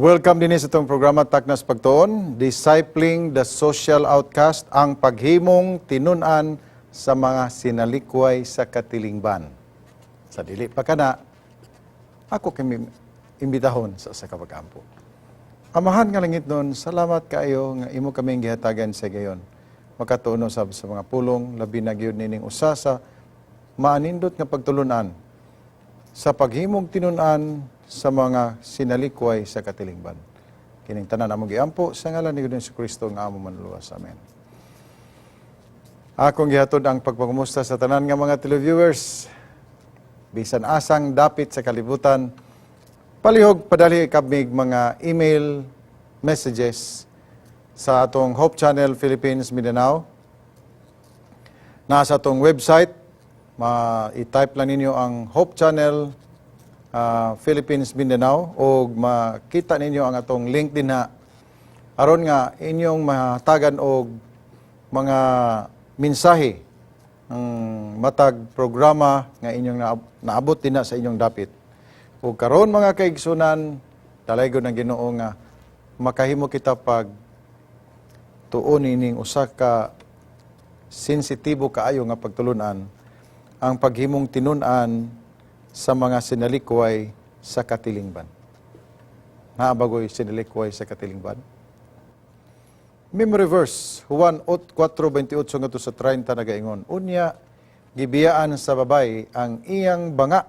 Welcome din sa itong programa Taknas Pagtuon, Discipling the Social Outcast, ang paghimong tinunan sa mga sinalikway sa katilingban. Sa dili pa kana, ako kami imbitahon sa kapag-ampo. Amahan nga langit nun, salamat kayo nga imo kaming gihatagan sa gayon. Makatuuno sa mga pulong, labi na gyud nining usa sa maanindot nga pagtulunan sa paghimong tinunan sa mga sinalikway sa katilingban. Kining tanan among giampo sa ngalan ni Jesu-Kristo nga among manluwas. Amen. Akong gihatod ang pagpangumusta sa tanan nga mga televiewers. Bisan asang dapit sa kalibutan, palihog padali kamig mga email messages sa atong Hope Channel Philippines Mindanao. Nasa atong website, i-type lang ninyo ang Hope Channel Philippines Mindanao o makita ninyo ang atong link din na aron nga inyong mahatagan og mga mensahe ang matag programa nga inyong naabot din na sa inyong dapit. O karon mga kaigsunan, dalaygon ng Ginoo nga makahimo kita pag tuon ining usa ka sensitibo kaayo nga pagtulunan ang paghimong tinunan sa mga sinalikway sa katilingban. Naabagoy sinalikway sa katilingban. Memory verse, Juan 4:28 ngadto sa 30 nagaingon, unya gibiyaan sa babay ang iyang banga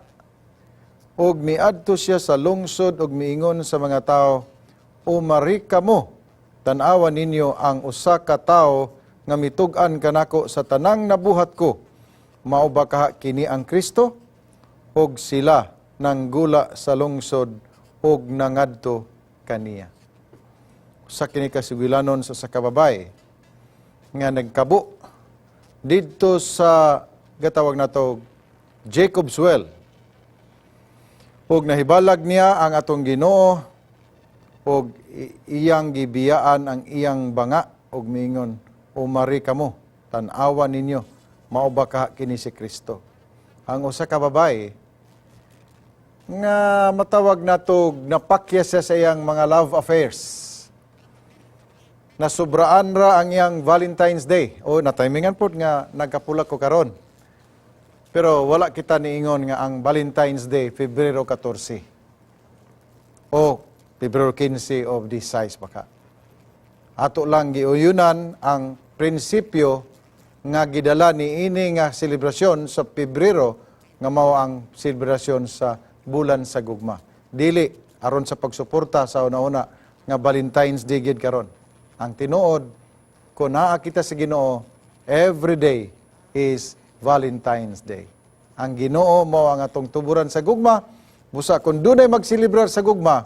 ug miadto siya sa lungsod ug miingon sa mga tao, umari kamo, tan-awan ninyo ang usa ka tawo nga mitug-an kanako sa tanang nabuhat ko. Mao ba kaha kini ang Kristo? Og sila nanggula sa lungsod og nangadto kaniya. Sa kini kasiguilanon sa kababay nga nagkabo didto sa gatawag nato Jacob's Well. Og nahibalag niya ang atong Ginoo og iyang gibiyaan ang iyang banga og miingon, umari kamo, tan-awan ninyo, mao ba kaha kini si Kristo? Ang usa ka babae nga matawag nato napakya siya sa iyang mga love affairs. Nasubraan ra ang iyang Valentine's Day. O natimingan po nga nagkapulak ko karon. Pero wala kita niingon nga ang Valentine's Day Pebrero 14. O Pebrero 15 of this size baka. Ato lang giuyunan ang prinsipyo nga gidala ni ini nga selebrasyon sa Pebrero nga mao ang selebrasyon sa bulan sa gugma. Dili aron sa pagsuporta sa una-una nga Valentine's Day gid karon. Ang tinuod kung naa kita sa Ginoo, every day is Valentine's Day. Ang Ginoo mao ang atong tuburan sa gugma. Busa kung dunay magselebrar sa gugma,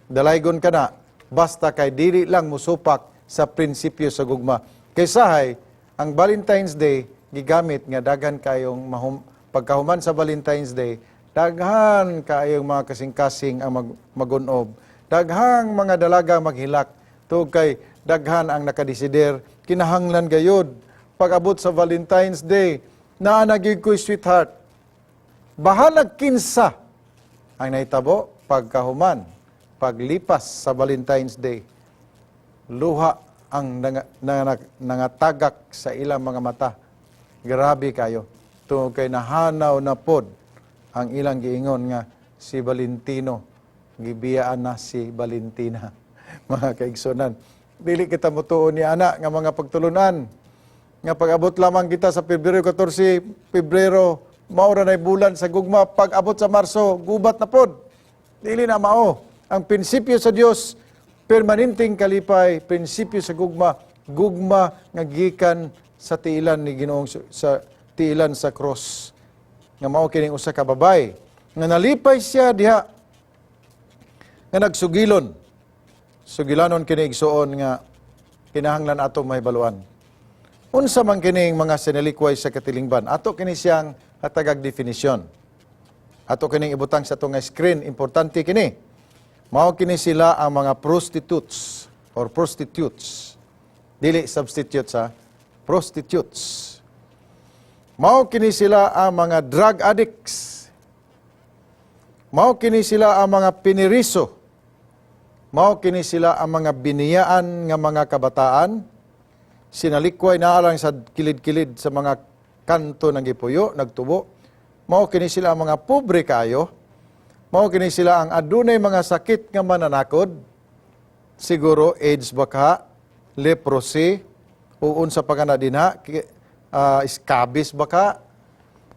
dalaygon ka na basta kay dili lang musupak sa prinsipyo sa gugma. Kaysahay ang Valentine's Day gigamit nga daghan kayong pagkahuman sa Valentine's Day, daghan kaayong mga kasing-kasing ang magunob. Daghang mga dalaga maghilak. Tug kay daghan ang nakadesider. Kinahanglan gayud. Pag-abot sa Valentine's Day, naanagig ko'y sweetheart. Bahalag kinsa ang naitabo pagkahuman, paglipas sa Valentine's Day. Luha ang nangatagak sa ilang mga mata. Grabe kayo. Tug kay nahanaw na pod ang ilang giingon nga si Valentino, gibiyaan na si Valentina. Mga kaigsunan, dili kita mutuon ni ana nga mga pagtulunan nga pag-abot lamang kita sa Pebrero 14, Pebrero maura na bulan sa gugma, pag-abot sa Marso gubat na pod. Dili na mao. Ang prinsipyo sa Dios permanenteng kalipay, prinsipyo sa gugma, gugma nga gikan sa tiilan ni Ginoong sa tiilan sa cross. Nga mao kining usa ka babay nga nalipay siya diha nga nagsugilon. Sugilanon kini igsuon nga kinahanglan ato mahibaluan. Unsa man kining mga sinalikway sa katilingban? Ato kini siyang hatagag definisyon. Ato kining ibutang sa atong screen, importante kini. Mao kini sila ang mga prostitutes or prostitutes. Dili substitutes ha, prostitutes. Mao kini sila ang mga drug addicts. Mao kini sila ang mga piniriso. Mao kini sila ang mga biniyaan nga mga kabataan, sinalikway na lang sa kilid-kilid sa mga kanto ng gipuyo, nagtubo. Mao kini sila ang mga pobre kaayo. Mao kini sila ang adunay mga sakit nga mananakod. Siguro AIDS baka, leprosy, o unsa pa kana dinha, scabies baka,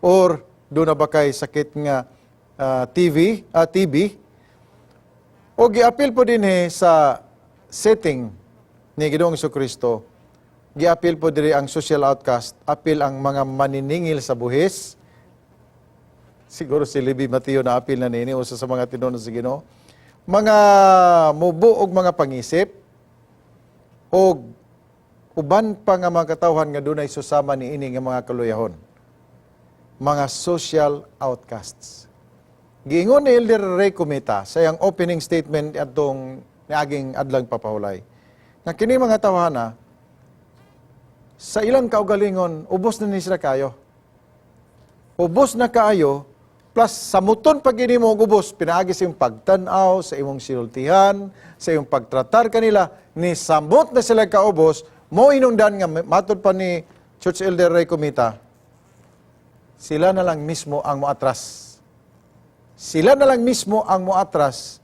or doon na ba kay sakit nga TB. O giapil po din sa setting ni Ginoong Jesucristo, giapil po diri ang social outcast, apil ang mga maniningil sa buhis. Siguro si Levi Mateo na apil na nini, usa sa mga tinunan sa Ginoo. Mga mubo og mga pangisip, o uban pa nga mga katawhan nga dunay susama ni ini nga mga kaluyahon. Mga social outcasts. Giingon ni Elder Ray Comita sa iyang opening statement atong niaging adlang papahulay, nga kini mga tawhana, sa ilang kaugalingon, ubos na ni sila kayo. Ubos na kaayo, plus samuton pag mo ubos, pinaagi sa iyong pagtanaw, sa imong sinultihan, sa iyong pagtratar kanila, ni samot na sila kaubos, mo inungdan nga, matod pa ni Church Elder Ray Comita, sila na lang mismo ang moatras. Sila na lang mismo ang moatras.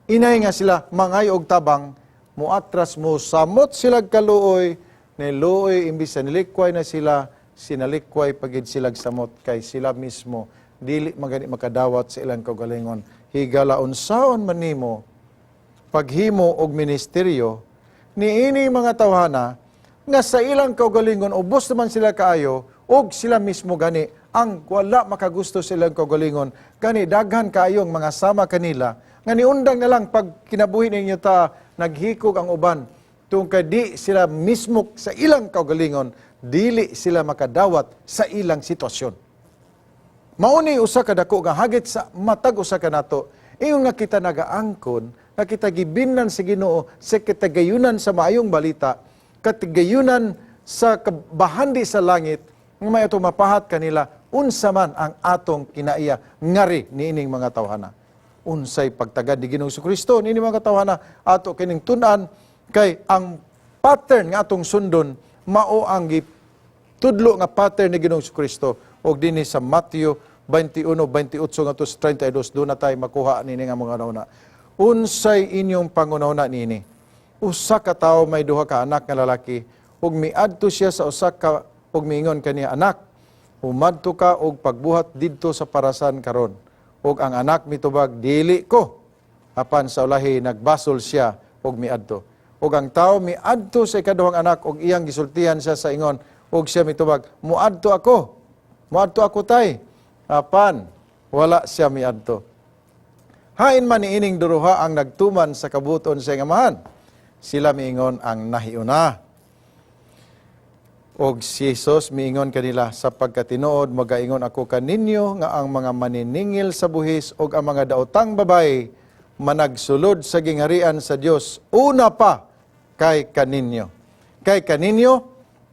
Inay nga sila, mangay og tabang, moatras mo, samot sila kaluoy, niluoy, imbis sa nilikway na sila, sinalikway pagid silag samot, kay sila mismo, dili magani makadawat sa ilang kaugalingon. Higala unsaon man nimo, paghimo og ministeryo, ni ini mga tawhana, nga sa ilang kaugalingon, ubos naman sila kaayo, og sila mismo gani, ang wala makagusto silang kaugalingon, gani daghan kaayong mga sama kanila, nga niundang na lang pag kinabuhi ninyo ta, naghikog ang uban, tungkay di sila mismo sa ilang kaugalingon, dili sila makadawat sa ilang sitwasyon. Mauni usa ka dako nga hagit sa matag usa ka nato, ingon nga kita nagaangkon, nga kita gibinan sa Ginoo, sa kitagayunan sa maayong balita, katagayunan sa kabahandi sa langit, nga may atong mapahat kanila, unsa man ang atong kinaiya ngari niining mga tawhana. Unsay pagtagad ni Ginoong Jesucristo niining mga tawhana, ato kining tun-an, kay ang pattern nga atong sundon mao ang tudlo nga pattern ni Ginoong Jesucristo, og dinhi sa Matthew 21:28 ngadto sa 32, doon na tayo makuha nini nga mga nauna. Unsay inyong pangunahuna nini? Usa ka tawo may duha ka anak nga lalaki, ug miadto siya sa usa ka ug miingon kaniya, anak, umadto ka og pagbuhat didto sa parasan karon. Ug ang anak mitubag, dili ko. Apan sa ulahi nagbasol siya og miadto. Ug ang tawo miadto sa ikaduhang anak og iyang gisultihan siya sa ingon, ug siya mitubag, muadto ako. Muadto ako tay. Apan wala siya miadto. Hain man niining duruha ang nagtuman sa kabuton sa amahan. Sila miingon ang nahiuna. Og si Jesus miingon kanila, sa pagkatinuod magaingon ako kaninyo nga ang mga maniningil sa buhis og ang mga daotang babay managsulod sa gingharian sa Dios una pa kay kaninyo. Kay kaninyo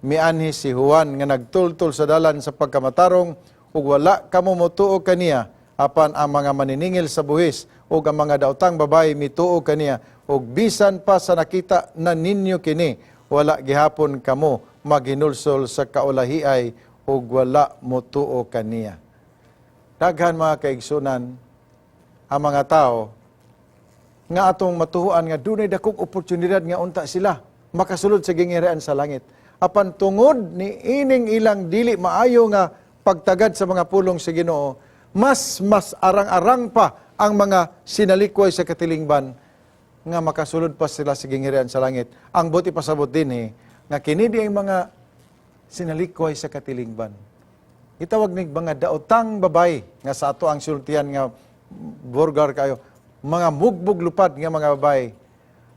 mianhi si Juan nga nagtultol sa dalan sa pagkamatarong ug wala kamo motuo kaniya, apan ang mga maniningil sa buhis ug ang mga daotang babay mituo kaniya, ug bisan pa sa nakita na ninyo kini wala gihapon kamo maghinulsol sa kaulahiay ug wala motuo kaniya. Daghan mga kaigsunan ang mga tao nga atong matuhuan nga dunay dakong oportunidad nga unta sila makasulod sa gingharian sa langit. Apan tungod ni ining ilang dili maayo nga pagtagad sa mga pulong sa Ginoo, mas arang-arang pa ang mga sinalikway sa katilingban nga makasulod pa sila sa gingharian sa langit. Ang buti pasabot din nga kini di ang mga sinalikway sa katilingban. Itawag ni mga daotang babay nga sa ato ang sultihan nga burgar kayo, mga mugbog lupad nga mga babay,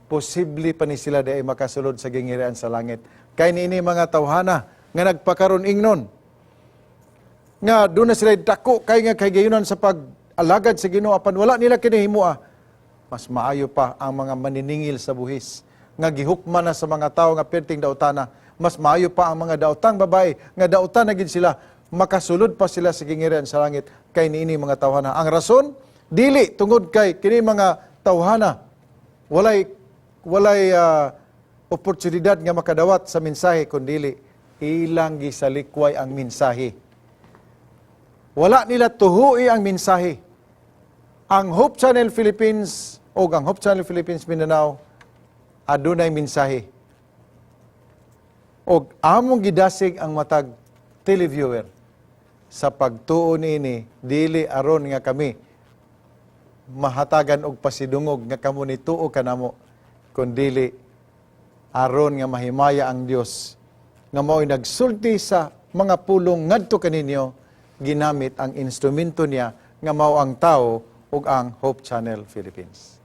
posible pa ni sila di ay makasulod sa gingharian sa langit. Kay niini mga tawhana nga nagpakaron ingnon, nga doon na sila dako kay nga kay gayunan sa pag-alagad sa Ginoo, apan wala nila kini himua. Mas maayo pa ang mga maniningil sa buhis nga gihukman na sa mga tao nga perting daotana. Mas maayo pa ang mga daotang babae nga daotan na gid sila, makasulod pa sila sa gingharian sa langit kay niini mga tawhana. Ang rason dili tungod kay kini mga tawhana walay oportunidad nga makadawat sa mensahe kundili ilang gisalikway ang mensahe. Wala nila tuhui ang mensahe. Ang Hope Channel Philippines o ang Hope Channel Philippines Mindanao adunay mensahe. O among gidasig ang matag televiewer sa pagtuo niini dili aron nga kami mahatagan og pasidungog nga kamo ni tuo kanamo kundili aron nga mahimaya ang Dios nga mao'y nagsulti sa mga pulong ngadto kaninyo ginamit ang instrumento niya nga mao ang tao ug ang Hope Channel Philippines.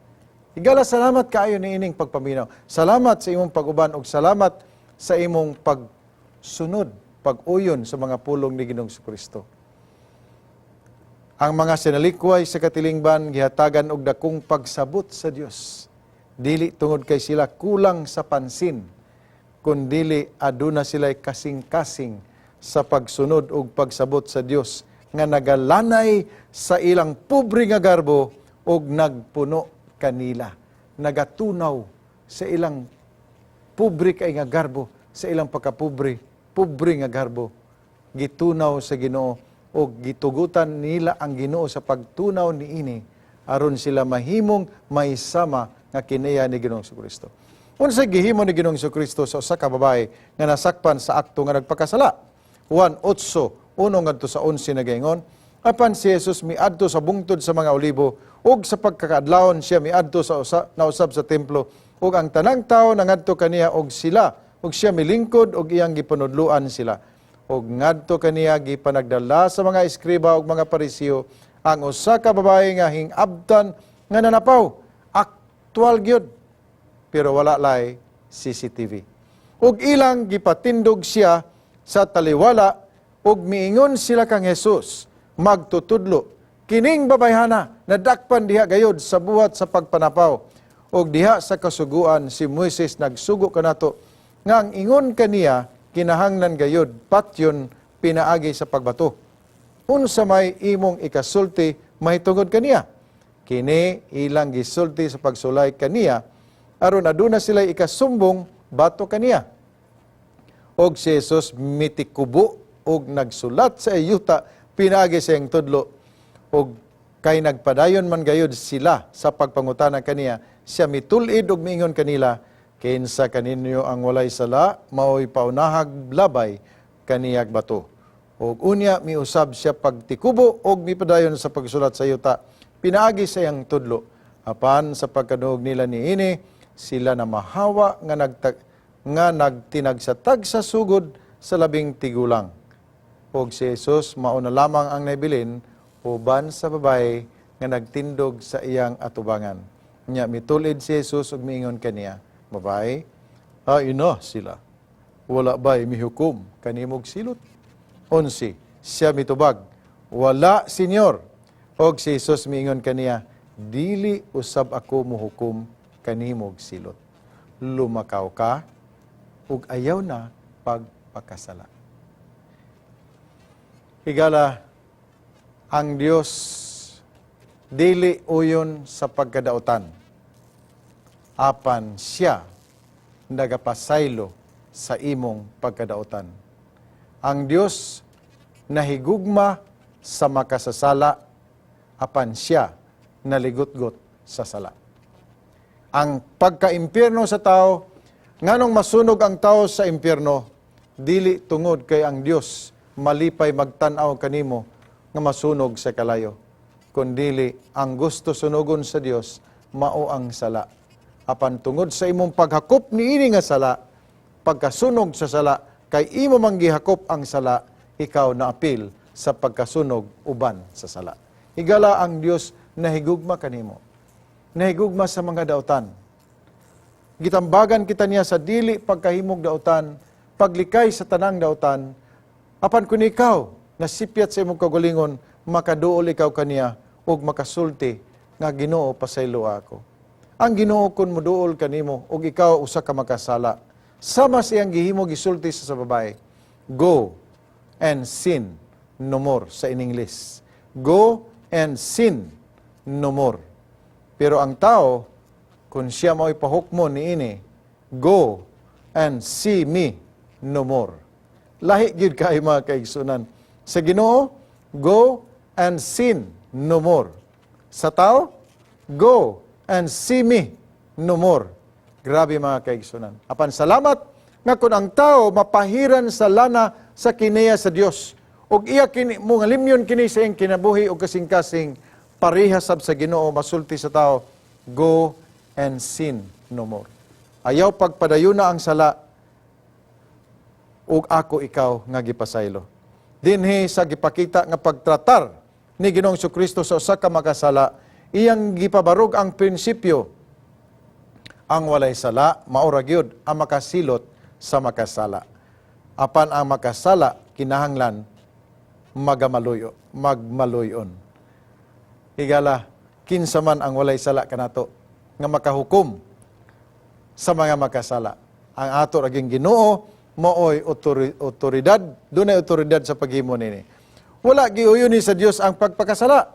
Higala salamat kaayo niining pagpaminaw. Salamat sa imong pag-uban ug salamat sa imong pagsunod, pag-uyon sa mga pulong ni Ginoong Jesucristo. Ang mga sinalikway sa katilingban gihatagan og dakong pagsabot sa Dios. Dili tungod kay sila kulang sa pansin, kundili aduna sila'y kasing-kasing sa pagsunod ug pagsabot sa Dios nga nagalanay sa ilang pobre nga garbo ug nagpuno kanila. Nagatunaw sa ilang pobre kay nga garbo, sa ilang pagkapobre, pobre nga garbo. Gitunaw sa Ginoo ug gitugutan nila ang Ginoo sa pagtunaw niini aron sila mahimong maisama nga kinaya ni Ginoong Jesucristo. Unsay gihimo ni Ginoong Jesucristo sa usa ka babae nga nasakpan sa akto nga nagpakasala? Juan 8:1 ngadto sa 11 nagaingon, apan si Jesus miadto sa bungtod sa mga olibo ug sa pagkakaadlawon siya miadto sa nausab sa templo ug ang tanang tawo nangadto kaniya ug siya milingkod ug iyang gipanudluan sila. Ug ngadto kaniya gipanagdala sa mga eskriba ug mga parisiyo ang usa ka babae nga hingabtan nga nanapaw. Aktual gyud, pero wala lay CCTV. Ug ilang gipatindog siya sa taliwala ug miingon sila kang Jesus magtutudlo. Kining babayhana nadakpan diha gayod sa buhat sa pagpanapaw ug diha sa kasuguan si Moises nagsugo kanato nga ang ingon kaniya kinahanglan gayod patyon pinaagi sa pagbato. Unsa may imong ikasulti mahitungod kaniya? Kini ilang gisulti sa pagsulay kaniya aron aduna sila ikasumbong bato kaniya. Og si Jesus mitikubo og nagsulat sa iyuta pinaagi sa iyang tudlo og kay nagpadayon man gayud sila sa pagpangutana kaniya, siya mitulid og miingon kanila, kinsa kaninyo ang walay sala mao'y paunahag labay kaniyag bato. Og unya miusab siya pagtikubo og mipadayon sa pagsulat sa iyuta pinaagi sa iyang tudlo. Apan sa pagkaduog nila niini, sila na mahawa nga nagtinagsatag sa sugod sa labing tigulang. Og si Jesus mauna lamang ang nabilin uban sa babae nga nagtindog sa iyang atubangan. Nya mitulid si Jesus ug miingon kaniya, babae, ina sila. Wala ba'y mihukom kanimog silot? 11, siya mitubag, wala, Senyor. Og si Jesus miingon kaniya, dili usab ako muhukom kanimog silot. Lumakaw ka, ug ayaw na pagpakasala. Higala, ang Dios dili uyon sa pagkadautan. Apan siya nagapasaylo sa imong pagkadautan. Ang Dios nahigugma sa makasasala, apan siya naligutgot sa sala. Ang pagka-impyerno sa tao, nganong masunog ang tao sa impyerno, dili tungod kay ang Dios malipay magtanaw kanimo nga masunog sa kalayo, kundili ang gusto sunugon sa Dios mao ang sala. Apan tungod sa imong paghakop niini nga sala, pagkasunog sa sala, kay imo manggihakop ang sala, ikaw naapil sa pagkasunog uban sa sala. Higala ang Dios nahigugma kanimo. Nahigugma sa mga dautan. Gitambagan kita niya sa dili pagkahimog dautan, paglikay sa tanang dautan, apan kun ikaw nasipyat sa imong kagalingon, makaduol ikaw kaniya ug makasulti nga Ginoo pasaylo ako. Ang Ginoo kun moduol kanimo ug ikaw usa ka makasala, sama siyang gihimo gisulti sa babae, go and sin no more sa in English. Go and sin no more. Pero ang tao kung siya mo'y pahukmo niini, go and see me no more. Lahi gyud kay mga kaigsunan. Sa Ginoo, go and sin no more. Sa tao, go and see me no more. Grabe mga kaigsunan. Apan salamat nga kung ang tao mapahiran sa lana sa kineya sa Dios ug iya kini mo ngalimyon kini sa iyang kinabuhi ug kasing-kasing parehasab sa Ginoo masulti sa tao, go and sin no more. Ayaw pagpadayuna ang sala ug ako ikaw nga gipasaylo. Dinhi sa gipakita nga pagtratar ni Ginoong Jesucristo sa usa ka makasala, iyang gipabarog ang prinsipyo. Ang walay sala maura gyud ang makasilot sa makasala. Apan ang makasala kinahanglan magmaluyon. Higala kinsa man ang walay sala kanato nga makahukom sa mga makasala. Ang ato raging Ginoo maoy otoridad, dunay otoridad sa paghimo nini. Wala giuyoni sa Dios ang pagpakasala.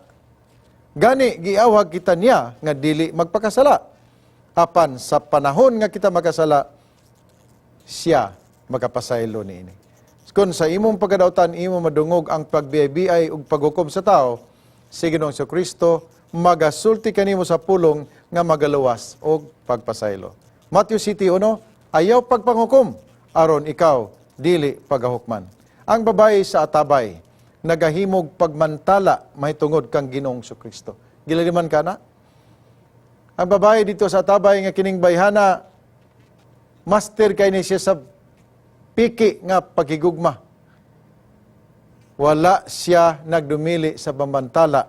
Gani giawhag kita niya nga dili magpakasala. Apan sa panahon nga kita makasala, siya magapasaylo niini. Kung sa imong pagkadautan imo madungog ang pagbiay ug paghukom sa tao, si Ginoong Jesucristo magasulti kanimo sa pulong nga magaluwas og pagpasaylo. Matthew 7:1, ayaw pagpanghukom aron ikaw dili pagahukman. Ang babae sa atabay nagahimog pagmantala mahitungod kang Ginoong Jesucristo. Gilaliman ka na? Ang babae dito sa atabay nga kining bayhana, master kay ni siya sa piki nga paghigugma. Wala siya nagdumili sa pamantala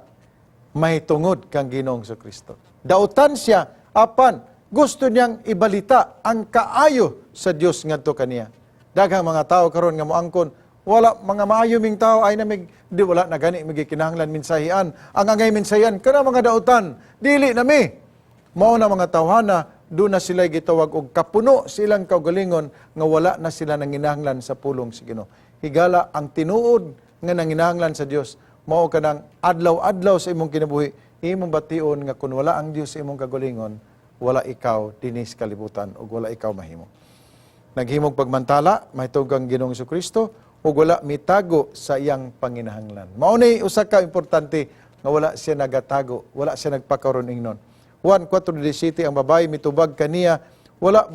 mahitungod kang Ginoong Jesucristo. Dautan siya apan gusto niyang ibalita ang kaayo sa Dios ngadto kaniya. Daghang mga tao karon nga moangkon, wala mga maayo ming tao ay namig di wala na gani magikinahanglan minsahian. Ang angay minsahian kana mga dautan, dili nami. Mao na mga tawhana, do na sila gitawag og kapuno silang kaugalingon nga wala na sila nanginahanglan sa pulong sa Ginoo. Higala ang tinuod nga nanginahanglan sa Dios mao kanang adlaw-adlaw sa imong kinabuhi, imong bation nga kun wala ang Dios sa imong kaugalingon, wala ikaw dinis kalibutan ug wala ikaw mahimo. Naghimog pagmantala mahitungod kang Ginoong Jesucristo ug wala mitago sa iyang panginahanglan. Mao ni usa ka importante nga wala siya nagatago, wala siya nagpakaron ingnon. Juan 4:17 ang babae mitubag kaniya, wala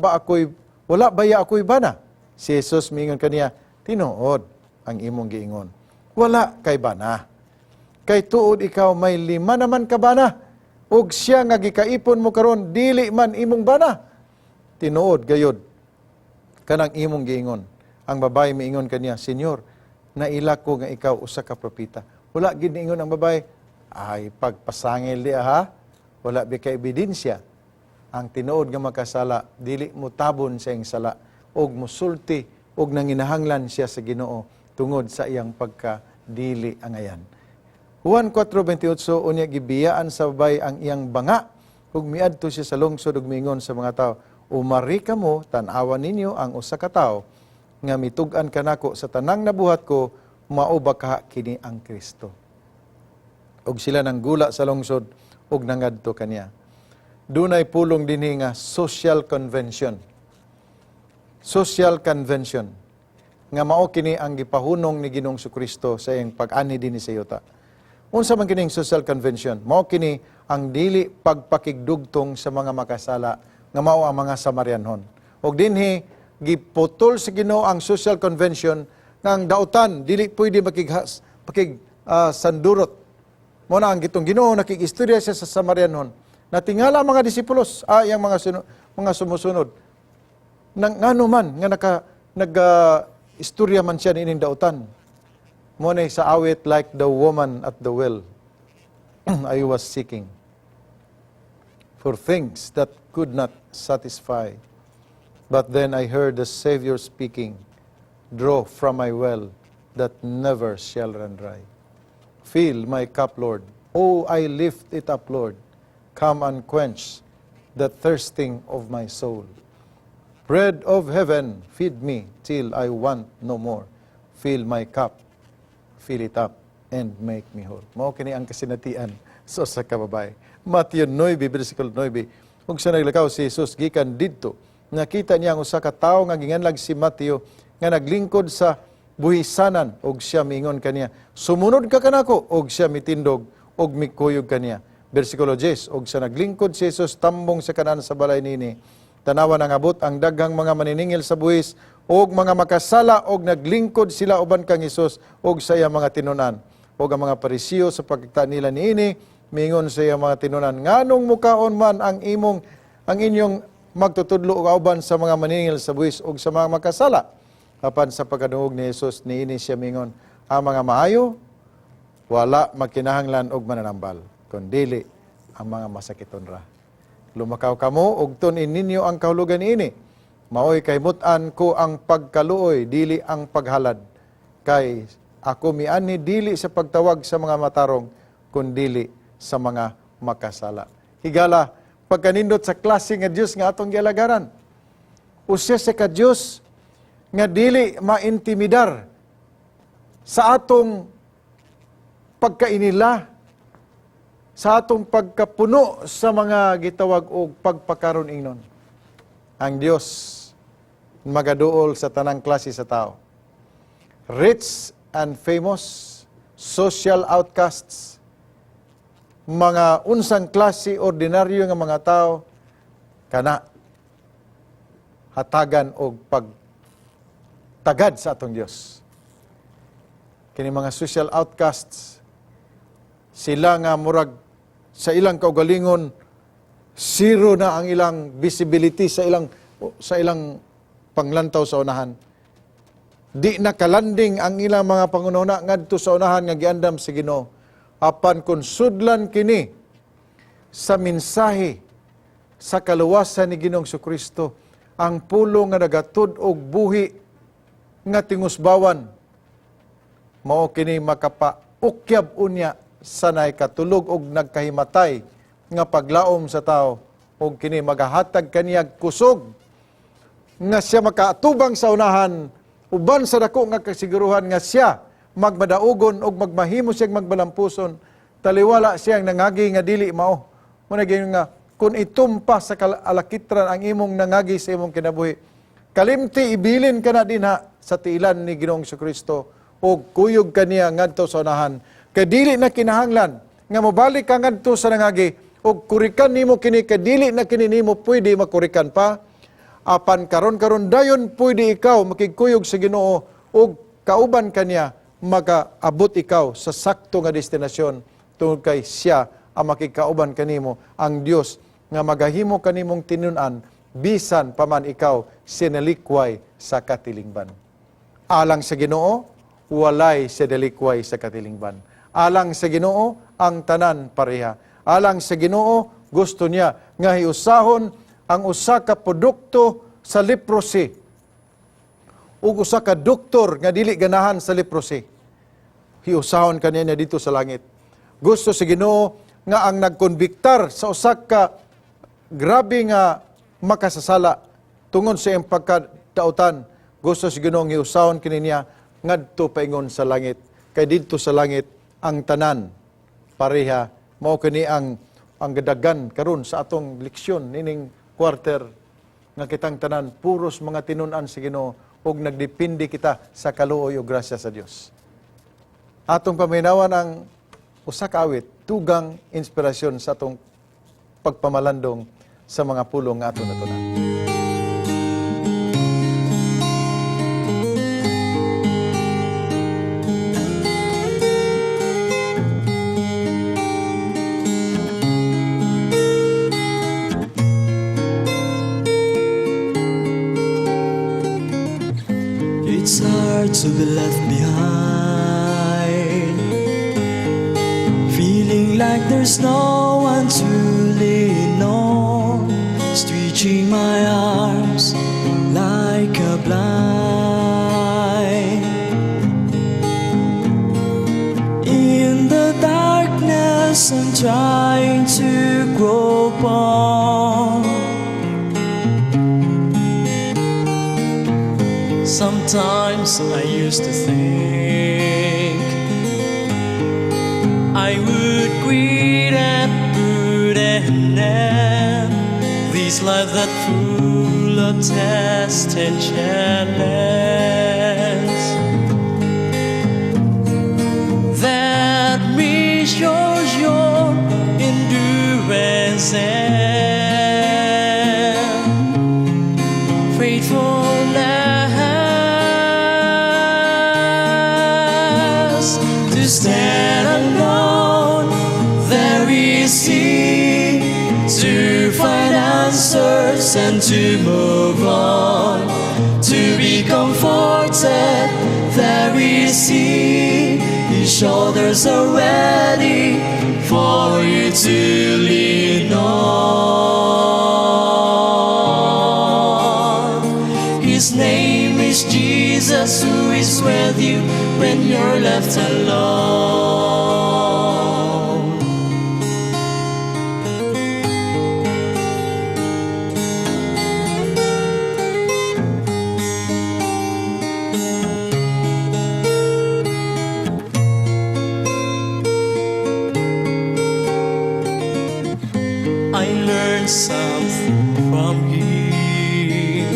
baya ako'y bana? Si Jesus miingon kaniya, tinuod ang imong giingon. Wala kay bana. Kay tuod ikaw may 5 naman ka bana. Ug siya nga gikaipon mo karon dili man imong bana. Tinuod gayud kanang imong giingon. Ang babae miingon kaniya, Senyor, naila ko nga ikaw usa ka propeta. Wala gid niingon ang babae, ay pagpasangil di ha. Wala bi ka ebidensya. Ang tinuod nga makasala, dili mo tabon sa iyang sala, og musulti, og nanginahanglan siya sa Ginoo, tungod sa iyang pagkadili angayan. Juan 4:28, unya gibiyaan sa babae ang iyang banga, ug miadto siya sa lungsod ug miingon sa mga tao, umari kamo, tan-awan ninyo ang usa ka tawo, nga mitug-an kanako sa tanang nabuhat ko, mao ba kaha kini ang Kristo. Og sila nang gula sa lungsod, ug nangadto kaniya. Dunay pulong dinhi nga social convention. Social convention nga mao kini ang gipahunong ni Ginoong Jesucristo sa iyang pag-ani dinhi sa yuta. Unsa man kining social convention? Mao kini ang dili pagpakigdugtong sa mga makasala nga mao ang mga Samarianhon. Og dinhi giputol sa Ginoo ang social convention nga ang dautan dili pwede sandurot. Muna ang gitong Ginoo nakikistorya siya sa Samarianhon. Natingala mga disipulos, yang mga sumusunod. Ngano man nga nag-istorya man siya niining dautan. Muna sa awit like the woman at the well. I was seeking for things that could not satisfy. But then I heard the Savior speaking, draw from my well that never shall run dry. Fill my cup, Lord. Oh, I lift it up, Lord. Come and quench the thirsting of my soul. Bread of heaven, feed me till I want no more. Fill my cup, fill it up, and make me whole. Mao kini ang kasinatian sa usa ka babae. Matthew 9, versikulo 9. Ug sa naglakaw si Jesus gikan didto, nakita niya ang usa ka tawo nga ginganlag si Mateo nga naglingkod sa buhisanan og siya miingon kaniya, "Sumunod ka kanako," og siya mitindog og mikuyog kaniya. Bersikulo 10, og sa naglingkod si Jesus tambong sa kanan sa balay nini, tanawa nang abot ang daghang mga maniningil sa buhis og mga makasala og naglingkod sila uban kang Jesus og sa iyang mga tinunan. Og ang mga Parisiyo sa pagkita nila niini, mingon sa iyang mga tinunan, "Nganong mukaon man ang inyong magtutudlo og auban sa mga maniningil sa buhis og sa mga makasala?" Apan sa pagkadungog ni Jesus niini siya mingon, "Ang mga maayo wala makinahanglan og mananambal, kundili ang mga masakiton ra. Lumakaw kamo ug tun-in ninyo ang kahulugan niini. Maoy kahimut-an ko ang pagkaluoy, dili ang paghalad. Kay ako miani dili sa pagtawag sa mga matarong, kundili sa mga makasala." Higala, pagkanindot sa klase nga Dios nga atong gialagaran. Usa sa ka Dios nga dili maintimidar sa atong pagkainila, sa atong pagkapuno sa mga gitawag og pagpakaron ingnon. Ang Dios magaduol sa tanang klase sa tao. Rich and famous, social outcasts, mga unsang klase ordinaryo nga mga tao, kana hatagan og pagtagad sa atong Dios. Kini mga social outcasts, sila nga murag sa ilang kaugalingon, zero na ang ilang visibility sa ilang panglantaw sa unahan. Di nakalanding ang ilang mga pangunahuna ngadto sa unahan nga giandam sa Ginoo. Apan kun sudlan kini sa mensahe sa kaluwasan ni Ginoong Jesucristo, ang pulo nga nagatud og buhi nga tingusbawan, mao kini makapaukyab unya sanay katulog og nagkahimatay nga paglaom sa tao, og kini magahatag kaniyag kusog nga siya makaatubang sa unahan uban sa dako nga kasiguruhan nga siya magmadaugon og magmahimo siyang magbalampuson, taliwala siyang nangagi nga dili mao. Muna gyud nga kun itumpa sa alakitran ang imong nangagi sa imong kinabuhi, kalimti ibilin ka na dinha sa tiilan ni Ginoong Jesucristo og kuyog kaniya ngadto sa unahan. Kay dili na kinahanglan nga mobalik ka ngadto sa nangagi og kurikan nimo kini, kay dili na kini nimo pwede makurikan pa. Apan karon dayon pwede ikaw makigkuyog sa Ginoo og kauban kaniya, makaabot ikaw sa sakto nga destinasyon tungod kay siya ang makikauban kanimo, ang Dios nga magahimo kanimong tinun-an bisan paman ikaw sinalikway sa katilingban. Alang sa Ginoo walay sinalikway sa katilingban. Alang sa Ginoo ang tanan pareha. Alang sa Ginoo gusto niya nga hiusahon ang usa ka produkto sa leprosy ug usa ka doktor nga dili ganahan sa leprosy. Hiusahon kaniya dito sa langit. Gusto sa Ginoo nga ang nagkonbiktar sa usa ka grabe nga makasasala tungod sa iyang pagkadautan, gusto sa Ginoo nga hiusahon kaniya ngadto paingon sa langit. Kay didto sa langit ang tanan pareha. Mao kini ang gadagan karon sa atong leksyon nining quarter nga kitang tanan puros mga tinun-an sa Ginoo ug nagdepende kita sa kaluoy ug grasya sa Dios. Atong paminawan ang usa ka awit, tugang inspirasyon sa atong pagpamalandong sa mga pulong nga aton natunan. It's hard to be left behind, feeling like there's no one to lean on, stretching my arms like a blind. In the darkness I'm trying to grope on. Sometimes I used to think I would quit and put an end This life that full of test and challenge, that measures your endurance and faithfulness. To stand alone, there is He, to find answers and to move on. To be comforted, there is He, His shoulders are ready for you to lean on. His name is Jesus, who is with you when you're left alone. I learned something from him,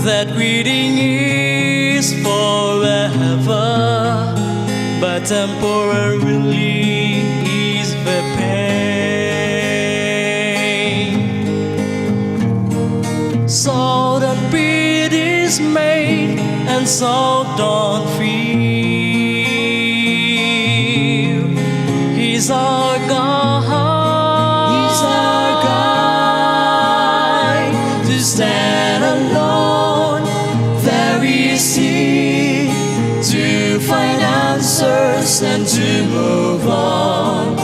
that waiting is forever, but temporarily is the pain. So don't be dismayed, and so don't fear. He's our God. Stand alone, there is He, to find answers and to move on.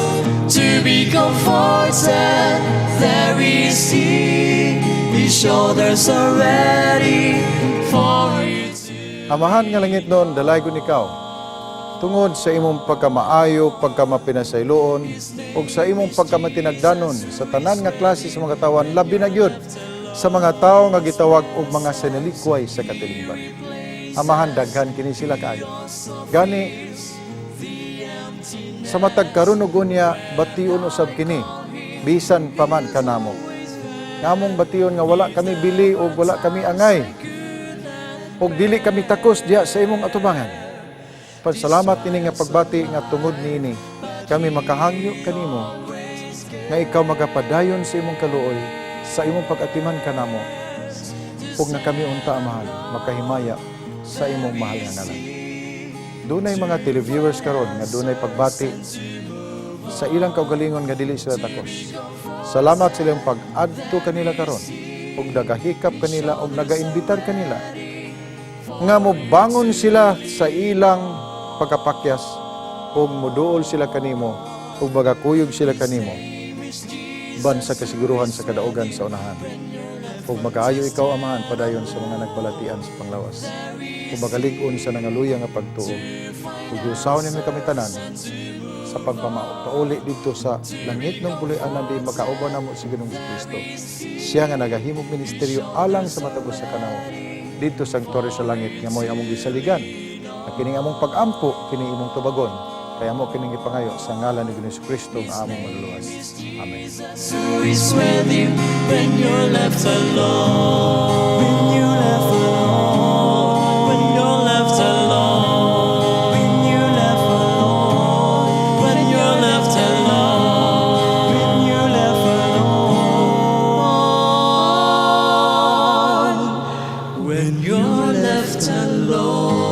To be comforted, there is He, His shoulders are ready for you to. Amahan nga langit noon, dalay ko ikaw. Tungod sa imong pagkamaayo, pagkamapinasayloon, o sa imong pagkamatinagdanon sa tanan nga klase sa mga tawan, labi na gyud sa mga tao nga gitawag og mga sinalikway sa katilingban. Amahan, daghan kini sila kaayo. Gani sa matag karon ug unya, bation usab kini bisan paman kanamo. Ngamong bation nga wala kami bili o wala kami angay, og dili kami takos diha sa imong atubangan. Pasalamat ini nga pagbati nga tungod niini kami makahangyo kanimo nga ikaw magapadayon sa imong kaluoy, sa imong pag-atiman kanamo, ug na kami unta amahan makahimaya sa imong mahal nga ngalan. Dunay mga televiewers karon nga dunay pagbati sa ilang kaugalingon nga dili sila takos. Salamat sa ilang pag-adto kanila karon, ug nagahikap kanila ug nagaimbitar kanila nga mobangon sila sa ilang pagkapakyas ug moduol sila kanimo ug magakuyog sila kanimo ban sa kasiguruhan sa kadaugan sa unahan. Ug magkaayo ikaw, amahan, padayon sa mga nagbalatian sa panglawas. Ug magalig-on sa nangaluya nga pagtuo. Ug usawon nimo kami tanan sa pagpamao. Pauli dito sa langit ng puloy-anan di makauban namo si Ginoong Kristo. Siya nga nagahimog ministeryo alang sa matagos sa kanaw. Dito sa torre sa langit nga mo'y among gisaligan. Na kining among pag-ampo, kining imong tubagon. Kaya mo kining ipangayo sa ngalan ni Ginoong Kristo nga among manluluwas. Amen. Who is with you when you're left alone? When you're left alone. When you're left alone. When you're left alone. When you're left alone. When you're left alone. When you're left alone.